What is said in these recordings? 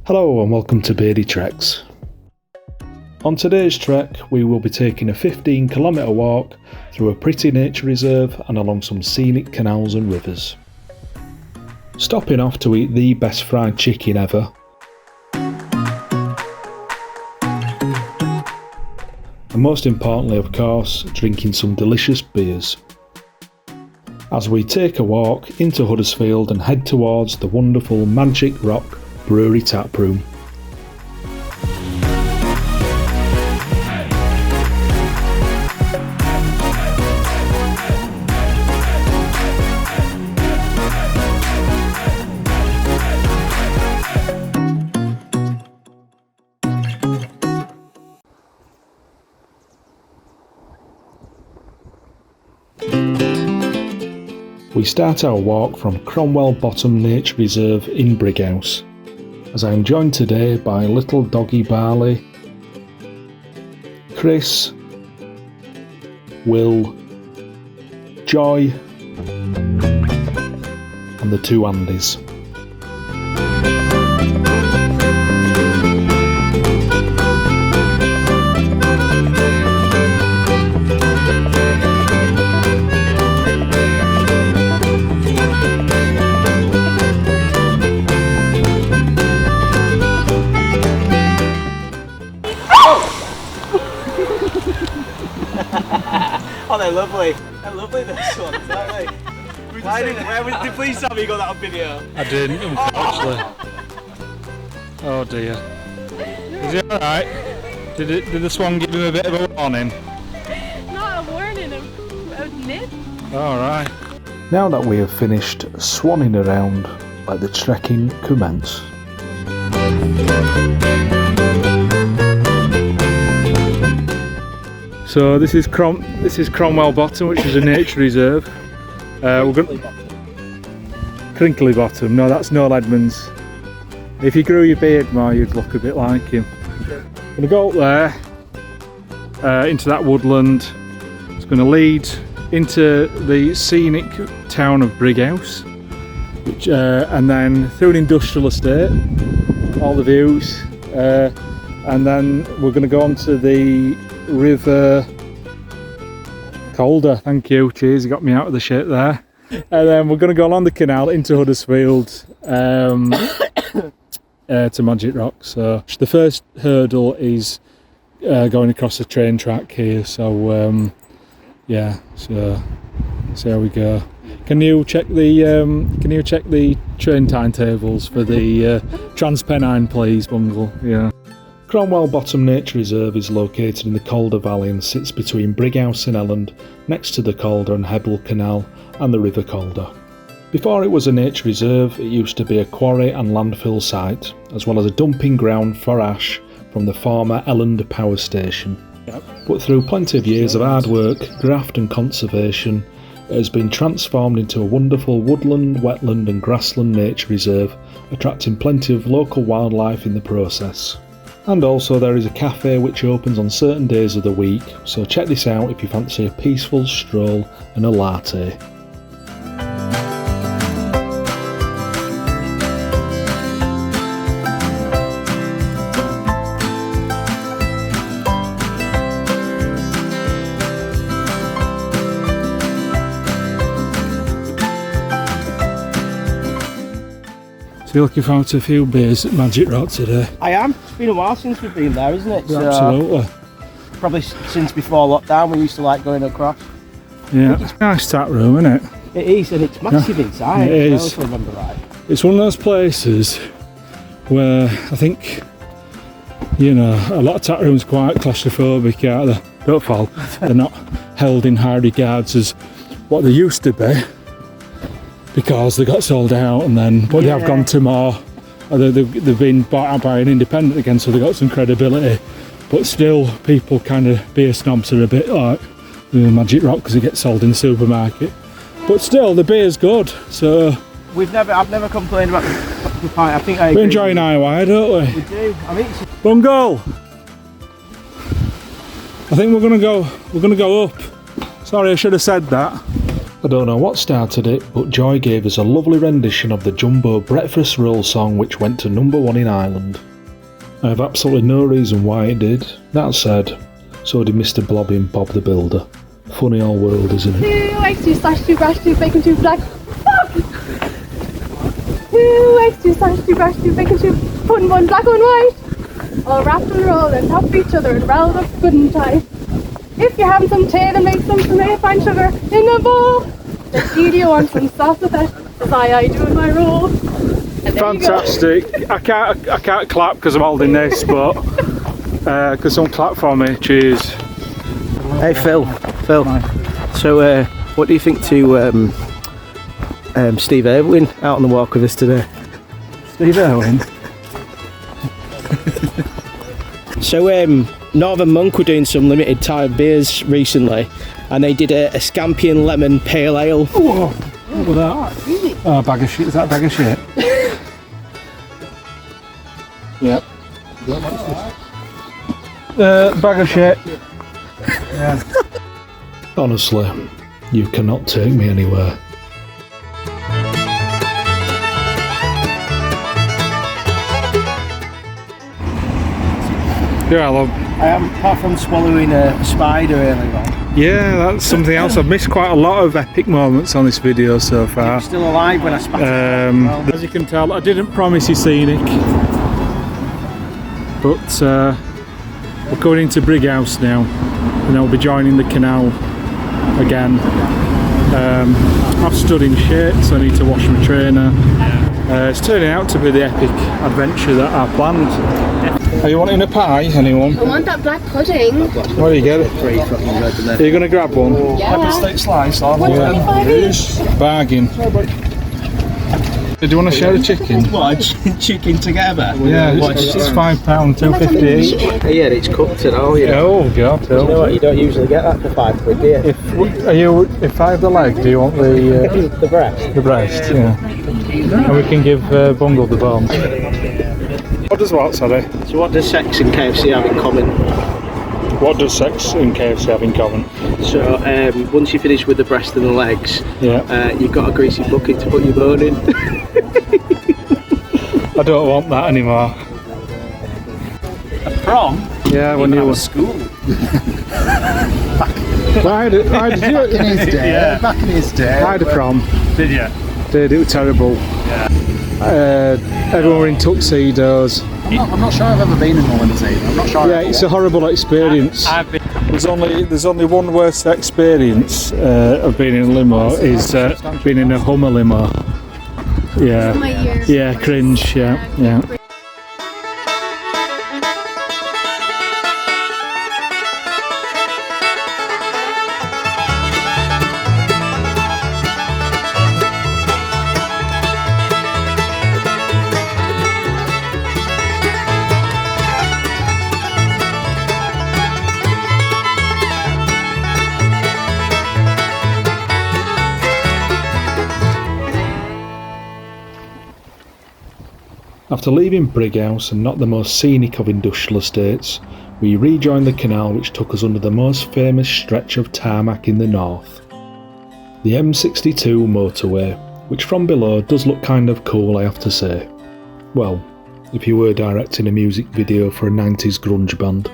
Hello and welcome to Beardy Treks. On today's trek we will be taking a 15-kilometre walk through a pretty nature reserve and along some scenic canals and rivers. Stopping off to eat the best fried chicken ever. And most importantly, of course, drinking some delicious beers. As we take a walk into Huddersfield and head towards the wonderful Magic Rock Brewing Taproom. We start our walk from Cromwell Bottom Nature Reserve in Brighouse, as I am joined today by little doggy Barley, Chris, Will, Joy and the two Andys. Oh, they're lovely. They're lovely, those ones, aren't they? Please tell me you got that on video. I didn't, unfortunately. Oh dear. Is he alright? Did the swan give him a bit of a warning? Not a warning, a nip. Alright. Now that we have finished swanning around, let the trekking commence. So this is Cromwell Bottom, which is a nature reserve. We're going Crinkly Bottom. No, that's Noel Edmonds. If you grew your beard more, you'd look a bit like him. Gonna go up there into that woodland. It's going to lead into the scenic town of Brighouse, which and then through an industrial estate, all the views, and then we're going to go on to the River Calder. Thank you, cheers, you got me out of the shit there. And then we're going to go along the canal into Huddersfield to Magic Rock. So the first hurdle is going across the train track here, so yeah, so see how we go. Can you check the train timetables for the Transpennine, please, Bungle? Yeah. Cromwell Bottom Nature Reserve is located in the Calder Valley and sits between Brighouse and Elland, next to the Calder and Hebble Canal and the River Calder. Before it was a nature reserve, it used to be a quarry and landfill site, as well as a dumping ground for ash from the former Elland power station. Yep. But through plenty of years of hard work, graft and conservation, it has been transformed into a wonderful woodland, wetland and grassland nature reserve, attracting plenty of local wildlife in the process. And also there is a cafe which opens on certain days of the week, so check this out if you fancy a peaceful stroll and a latte. So you're looking forward to a few beers at Magic Rock today? I am. It's been a while since we've been there, isn't it? So, Absolutely. probably since before lockdown, we used to like going across. Yeah, it's a nice tap room, isn't it? It is, and it's massive inside. It as well, is. if I remember right. It's one of those places where I think, you know, a lot of tap rooms are quite claustrophobic, aren't they? Don't fall. They're not held in high regards as what they used to be, because they got sold out, and then but they have gone to more. They've been bought out by an independent again, so they've got some credibility. But still, people kind of beer snobs are a bit like Magic Rock because it gets sold in the supermarket. But still, the beer's good. So I've never complained about the pint. I think I agree. we're enjoying IY, don't we? We do. I mean, it's Bungle. I think we're gonna go up. Sorry, I should have said that. I don't know what started it, but Joy gave us a lovely rendition of the Jumbo Breakfast Roll song which went to #1 in Ireland. I have absolutely no reason why it did. That said, so did Mr Blobbing Bob the Builder. Funny old world, isn't it? 2 eggs, 2 slash, 2 brash, 2 bacon, 2 black. Fuck! 2 eggs, 2 slash, 2 brash, 2 bacon, 2 pudding, 1 black, 1 white. All wrapped and rolled on top of each other and rolled up good and tight. If you're having some tea, then make some fine sugar in a bowl. The studio wants some sauce with it, as I do in my roll. Fantastic. I can't clap because I'm holding this, but can someone clap for me? Cheers. Hey Phil. So what do you think to Steve Irwin out on the walk with us today? Steve Irwin? So Northern Monk were doing some limited time beers recently, and they did a Scampion Lemon Pale Ale. Whoa! What was that? Oh, a bag of shit. Is that a bag of shit? Yep. Bag of shit. Yeah. Honestly, you cannot take me anywhere. Yeah, love. I am, apart from swallowing a spider earlier on. Yeah, that's something else. I've missed quite a lot of epic moments on this video so far. I'm still alive when I spat it out. As you can tell, I didn't promise you scenic, but we're going into Brighouse now, and I'll be joining the canal again. I've stood in shit, so I need to wash my trainer. It's turning out to be the epic adventure that I planned. Are you wanting a pie, anyone? I want that black pudding. What do you get? Are you going to grab one? Yeah. Steak slice. $1.25 each. Bargain. Do you want to share a chicken? What, chicken together? Yeah, it's £5, £2.50 each. Yeah, it's cooked and all, you know. Oh god, You know what, you don't usually get that for £5, do you? If I have the leg, do you want the The breast. the breast? Yeah. And we can give Bungle the bone. What does what, sorry? So what does sex and KFC have in common? What does sex and KFC have in common? So once you finish with the breast and the legs, Yeah. you've got a greasy bucket to put your bone in. I don't want that anymore. A prom? Yeah, when you were school. Why did you? Back in his day. Yeah. Back in his day. I had a prom. Did you? It was terrible. Yeah. Everyone were in tuxedos. I'm not sure I've ever been in one either. I'm not sure. Yeah, it's a horrible experience. I've been. There's only one worse experience of being in a limo is being in a Hummer limo. Yeah. My ear. Yeah, cringe. Yeah. After leaving Brighouse and not the most scenic of industrial estates, we rejoined the canal which took us under the most famous stretch of tarmac in the north. The M62 motorway, which from below does look kind of cool, I have to say. Well, if you were directing a music video for a 90s grunge band.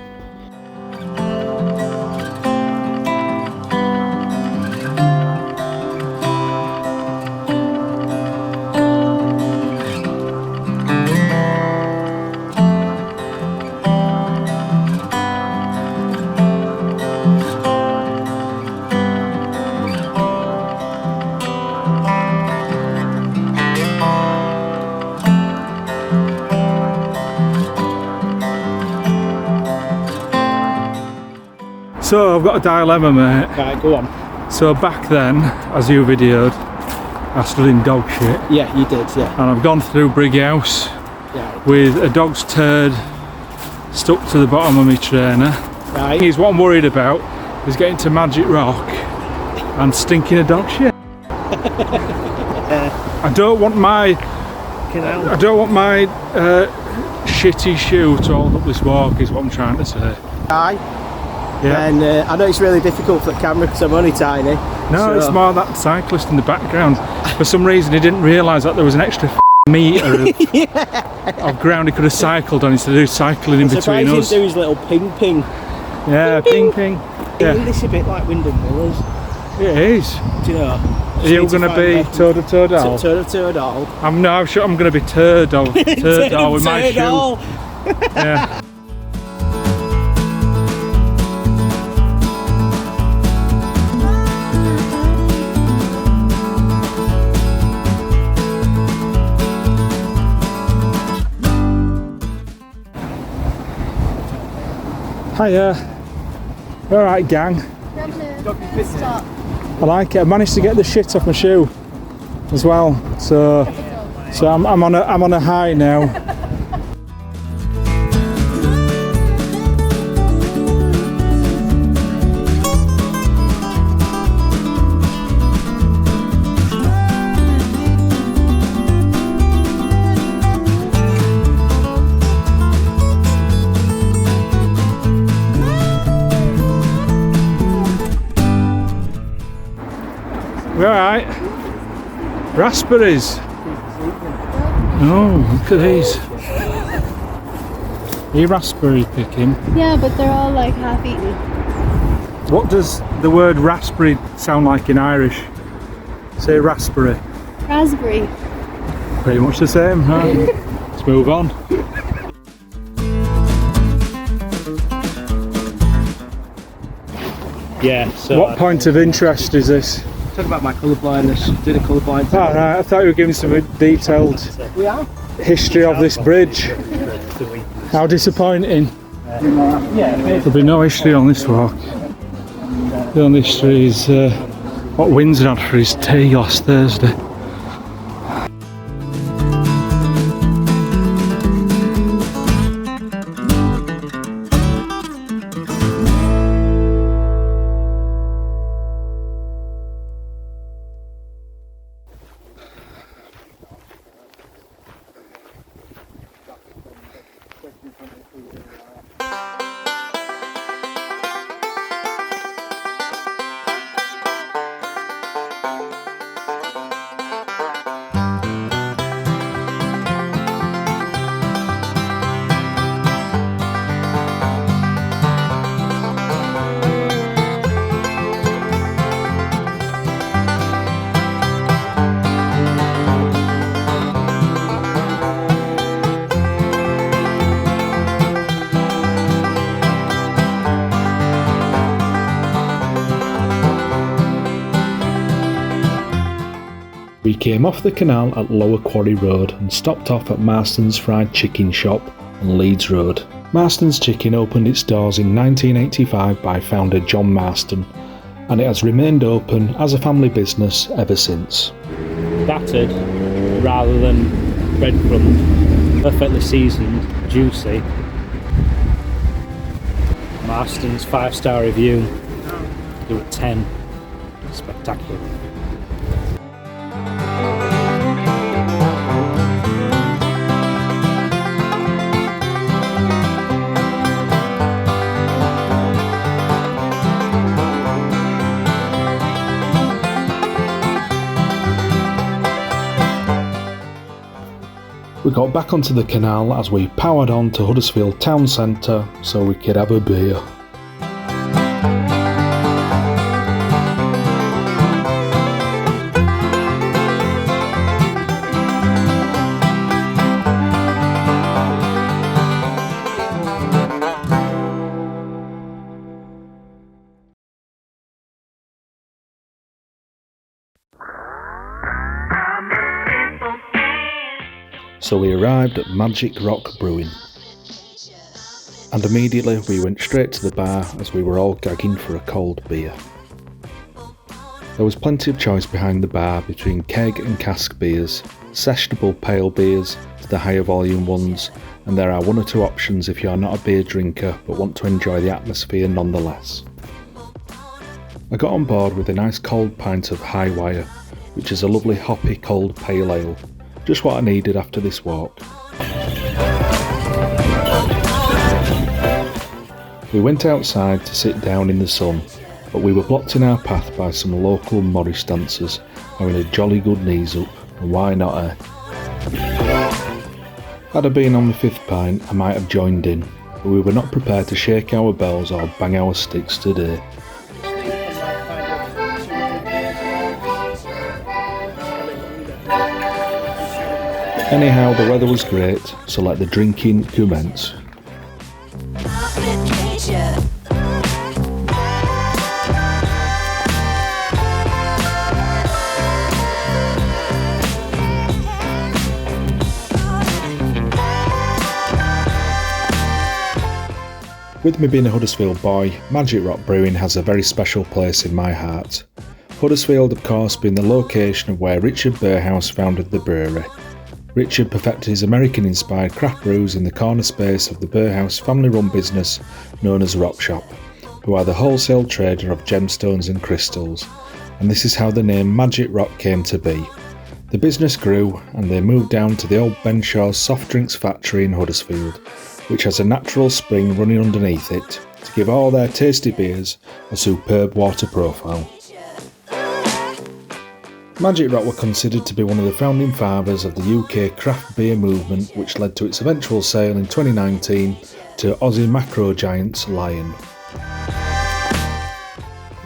So I've got a dilemma, mate. Right, go on. So back then, as you videoed, I stood in dog shit, Yeah, you did, yeah. and I've gone through Brighouse Yeah. with a dog's turd stuck to the bottom of my trainer. Right. Here's what I'm worried about: is getting to Magic Rock and stinking of dog shit. I don't want my shitty shoe to hold up this walk. Is what I'm trying to say. Aye. Yeah. And I know it's really difficult for the camera because I'm only tiny, No, it's more that cyclist in the background. For some reason, he didn't realise that there was an extra metre of ground he could have cycled on instead of cycling in between He us. didn't do his little ping ping. Yeah, ping ping. Yeah. Isn't this a bit like Wyndham Millers? It is. Do you know? Are you going to be Toad of Toadal? Toad of Toadal. I'm sure I'm going to be Turdo. Turdo with my shoe. Yeah. Hiya. Alright, gang. I like it. I managed to get the shit off my shoe as well. So I'm on a high now. Alright, raspberries. Oh, look at these. Are you raspberry picking? Yeah, but they're all like half eaten. What does the word raspberry sound like in Irish? Say raspberry. Raspberry. Pretty much the same, huh? Let's move on. Yeah, so. What point of interest is this? Talk about my colour blindness. Did a colour blind. Oh, right, I thought you were giving some detailed history of this bridge. How disappointing. There'll be no history on this walk. The only history is what Windsor had for his tea last Thursday. We came off the canal at Lower Quarry Road and stopped off at Marstons Fried Chicken Shop on Leeds Road. Marstons Chicken opened its doors in 1985 by founder John Marston, and it has remained open as a family business ever since. Battered rather than breadcrumbed, perfectly seasoned, juicy. Marston's 5-star review, do a 10, spectacular. We got back onto the canal as we powered on to Huddersfield town centre so we could have a beer. So we arrived at Magic Rock Brewing, and immediately we went straight to the bar as we were all gagging for a cold beer. There was plenty of choice behind the bar between keg and cask beers, sessionable pale beers to the higher volume ones, and there are one or two options if you are not a beer drinker but want to enjoy the atmosphere nonetheless. I got on board with a nice cold pint of High Wire, which is a lovely hoppy cold pale ale. Just what I needed after this walk. We went outside to sit down in the sun, but we were blocked in our path by some local Morris dancers having a jolly good knees up, and why not, eh? Had I been on the 5th pint, I might have joined in, but we were not prepared to shake our bells or bang our sticks today. Anyhow, the weather was great, so let the drinking commence. With me being a Huddersfield boy, Magic Rock Brewing has a very special place in my heart. Huddersfield, of course, being the location of where Richard Burhouse founded the brewery. Richard perfected his American-inspired craft brews in the corner space of the Burhouse family-run business known as Rock Shop, who are the wholesale trader of gemstones and crystals, and this is how the name Magic Rock came to be. The business grew, and they moved down to the old Ben Shaw's soft drinks factory in Huddersfield, which has a natural spring running underneath it, to give all their tasty beers a superb water profile. Magic Rock were considered to be one of the founding fathers of the UK craft beer movement, which led to its eventual sale in 2019 to Aussie macro giants Lion.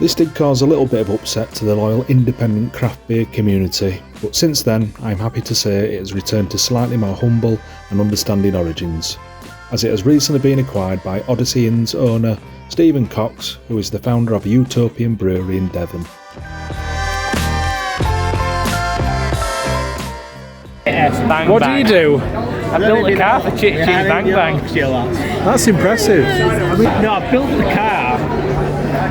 This did cause a little bit of upset to the loyal independent craft beer community, but since then I'm happy to say it has returned to slightly more humble and understanding origins, as it has recently been acquired by Odyssey Inn's owner Stephen Cox, who is the founder of Utopian Brewery in Devon. Bang, What bang. do you do? I built a car for Chitty Bang Bang. That's impressive. No, I built the car,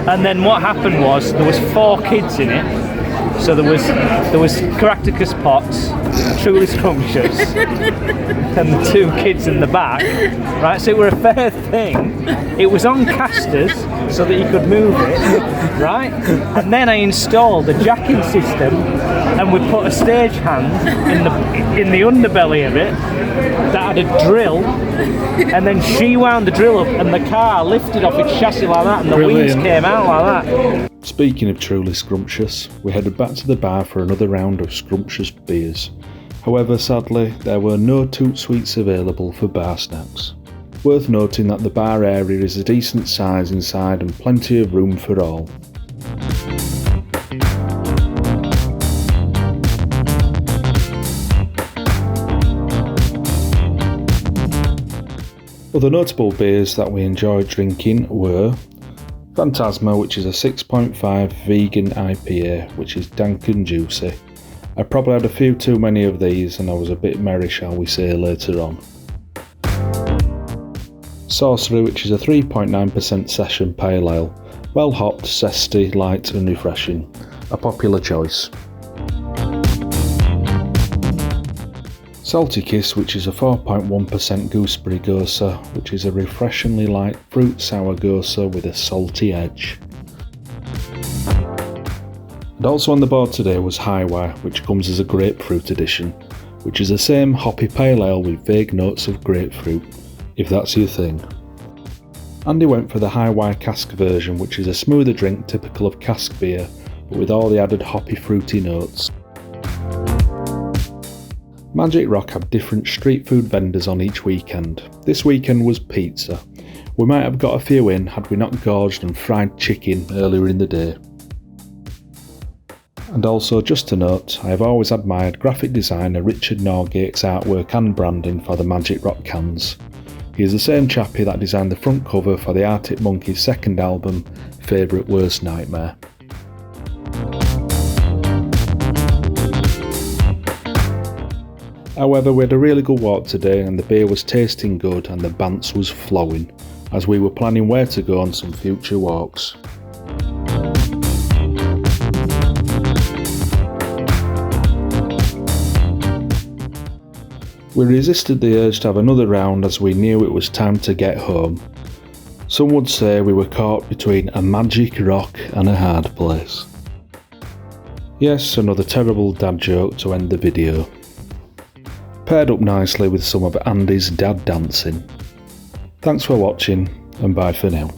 and then what happened was there was 4 kids in it. So there was Caractacus Potts, Truly Scrumptious, and the 2 kids in the back. Right, so it were a fair thing. It was on casters so that you could move it, right? And then I installed a jacking system, and we put a stagehand in the underbelly of it that had a drill, and then she wound the drill up, and the car lifted off its chassis like that, and the wheels came out like that. Speaking of Truly Scrumptious, we headed back to the bar for another round of scrumptious beers. However, sadly, there were no toot sweets available for bar snacks. Worth noting that the bar area is a decent size inside and plenty of room for all. Other notable beers that we enjoyed drinking were Phantasma, which is a 6.5 vegan IPA, which is dank and juicy. I probably had a few too many of these and I was a bit merry, shall we say, later on. Sorcery, which is a 3.9% session pale ale, well hopped, zesty, light and refreshing. A popular choice. Salty Kiss, which is a 4.1% gooseberry gosa, which is a refreshingly light fruit sour gosa with a salty edge. And also on the board today was Highwire, which comes as a grapefruit edition, which is the same hoppy pale ale with vague notes of grapefruit, if that's your thing. Andy went for the Highwire cask version, which is a smoother drink typical of cask beer, but with all the added hoppy fruity notes. Magic Rock have different street food vendors on each weekend. This weekend was pizza. We might have got a few in had we not gorged on fried chicken earlier in the day. And also, just to note, I have always admired graphic designer Richard Norgate's artwork and branding for the Magic Rock cans. He is the same chappie that designed the front cover for the Arctic Monkeys' second album, Favourite Worst Nightmare. However, we had a really good walk today and the beer was tasting good and the bants was flowing, as we were planning where to go on some future walks. We resisted the urge to have another round as we knew it was time to get home. Some would say we were caught between a magic rock and a hard place. Yes, another terrible dad joke to end the video. Paired up nicely with some of Andy's dad dancing. Thanks for watching and bye for now.